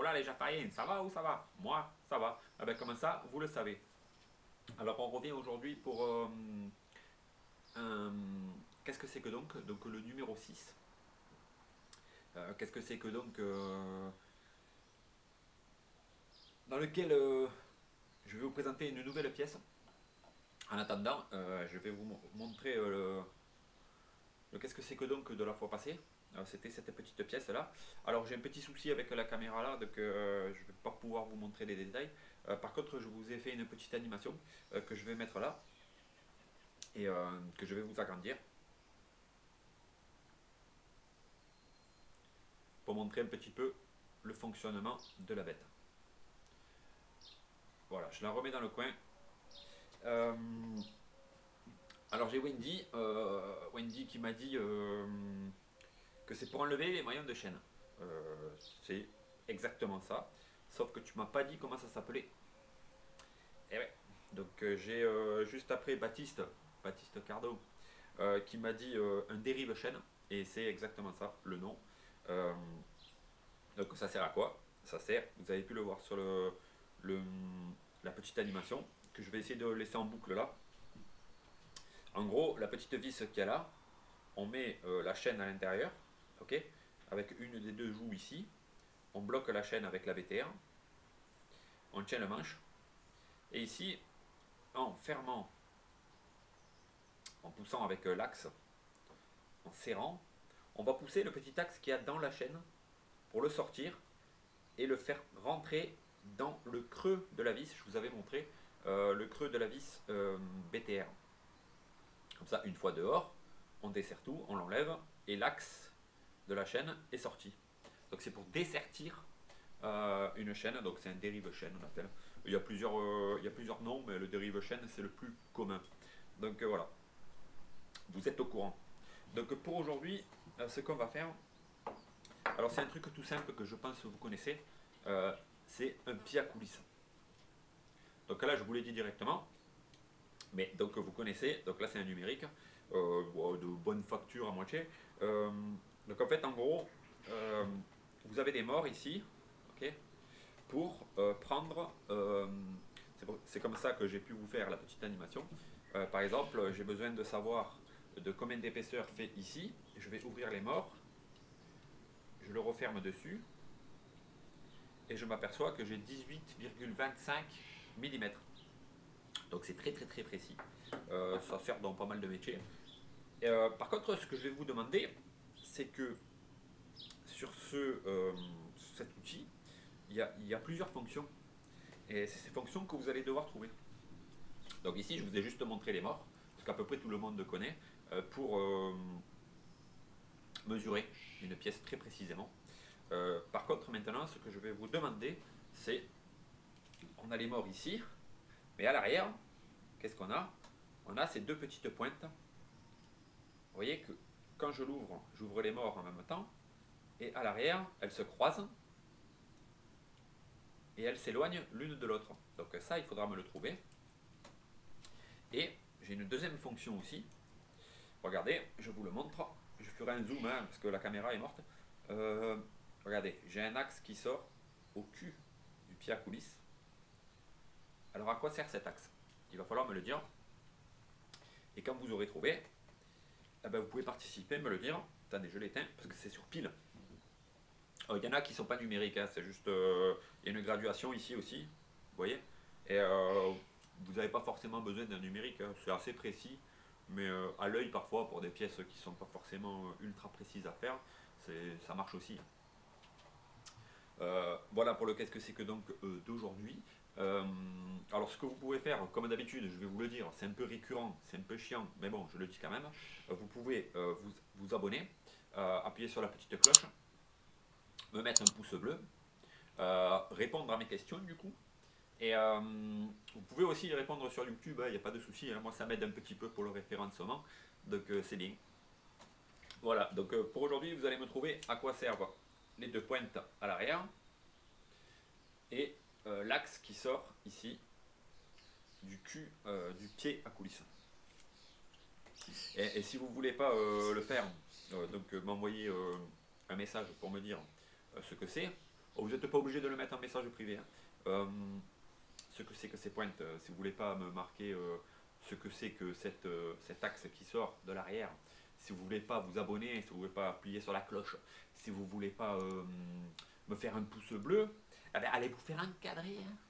voilà les Jafariens, ça va ou ça va? Moi, ça va. Ah ben, comment ça, vous le savez. Alors on revient aujourd'hui pour un... Qu'est-ce que c'est que donc le numéro 6. Qu'est-ce que c'est que donc dans lequel je vais vous présenter une nouvelle pièce. En attendant, je vais vous montrer le qu'est-ce que c'est que donc de la fois passée. C'était cette petite pièce là. Alors j'ai un petit souci avec la caméra là, donc je ne vais pas pouvoir vous montrer les détails. Par contre, je vous ai fait une petite animation que je vais mettre là et que je vais vous agrandir pour montrer un petit peu le fonctionnement de la bête. Voilà, je la remets dans le coin. Euh, alors j'ai Wendy qui m'a dit que c'est pour enlever les maillons de chaîne. C'est exactement ça, sauf que tu m'as pas dit comment ça s'appelait. Et ouais. Donc j'ai juste après Baptiste Cardo, qui m'a dit un dérive chaîne, et c'est exactement ça, le nom. Euh, donc ça sert à quoi? Ça sert, vous avez pu le voir sur le- la petite animation, que je vais essayer de laisser en boucle là. En gros, la petite vis qu'il y a là, on met la chaîne à l'intérieur, ok, avec une des deux joues ici, on bloque la chaîne avec la VTR, on tient le manche, et ici, en fermant, en poussant avec l'axe, en serrant, on va pousser le petit axe qu'il y a dans la chaîne pour le sortir et le faire rentrer dans le creux de la vis. Je vous avais montré le creux de la vis BTR. Comme ça, une fois dehors, on desserre tout, on l'enlève et l'axe de la chaîne est sorti. Donc c'est pour dessertir une chaîne, donc c'est un dérive chaîne on appelle. Il y a plusieurs noms, mais le dérive chaîne c'est le plus commun. Donc voilà, vous êtes au courant. Donc pour aujourd'hui, ce qu'on va faire, alors c'est un truc tout simple que je pense que vous connaissez, c'est un pied à coulisses. Donc là je vous l'ai dit directement, mais donc vous connaissez, donc là c'est un numérique, de bonne facture à moitié. Donc en fait en gros, vous avez des morts ici, ok, pour prendre, c'est comme ça que j'ai pu vous faire la petite animation. Par exemple, j'ai besoin de savoir de combien d'épaisseur fait ici, je vais ouvrir les morts, je le referme dessus, et je m'aperçois que j'ai 18,25 mm. Donc c'est très très très précis. Ça sert dans pas mal de métiers. Par contre, ce que je vais vous demander, c'est que sur cet outil, il y a plusieurs fonctions. Et c'est ces fonctions que vous allez devoir trouver. Donc ici, je vous ai juste montré les morts, ce qu'à peu près tout le monde connaît, pour mesurer une pièce très précisément. Par contre, maintenant, ce que je vais vous demander, c'est, on a les morts ici, mais à l'arrière, qu'est-ce qu'on a? On a ces deux petites pointes. Vous voyez que quand je l'ouvre, j'ouvre les morts en même temps, et à l'arrière, elles se croisent, et elles s'éloignent l'une de l'autre. Donc ça, il faudra me le trouver. Et j'ai une deuxième fonction aussi. Regardez, je vous le montre. Je ferai un zoom, hein, parce que la caméra est morte. Regardez, j'ai un axe qui sort au cul du pied à coulisses. Alors à quoi sert cet axe? Il va falloir me le dire. Et quand vous aurez trouvé, eh ben, vous pouvez participer, me le dire. Attendez, je l'éteins, parce que c'est sur pile. Il y en a qui ne sont pas numériques, hein, c'est juste... Il y a une graduation ici aussi, vous voyez. Et vous n'avez pas forcément besoin d'un numérique, hein, c'est assez précis. Mais à l'œil parfois, pour des pièces qui ne sont pas forcément ultra précises à faire, ça marche aussi. Voilà pour le qu'est-ce que c'est que donc d'aujourd'hui. Alors ce que vous pouvez faire, comme d'habitude, je vais vous le dire, c'est un peu récurrent, c'est un peu chiant, mais bon, je le dis quand même. Vous pouvez vous abonner, appuyer sur la petite cloche, me mettre un pouce bleu, répondre à mes questions du coup. Et vous pouvez aussi répondre sur YouTube, il n'y a pas de souci, hein, moi ça m'aide un petit peu pour le référencement, donc c'est bien. Voilà, donc pour aujourd'hui vous allez me trouver à quoi servent les deux pointes à l'arrière et l'axe qui sort ici du cul du pied à coulisses. Et si vous ne voulez pas le faire, donc m'envoyer un message pour me dire ce que c'est, Oh, vous n'êtes pas obligé de le mettre en message privé, hein. Euh, ce que c'est que ces pointes, si vous voulez pas me marquer ce que c'est que cet axe qui sort de l'arrière, si vous voulez pas vous abonner, si vous voulez pas appuyer sur la cloche, si vous voulez pas me faire un pouce bleu, eh ben, allez vous faire encadrer, hein.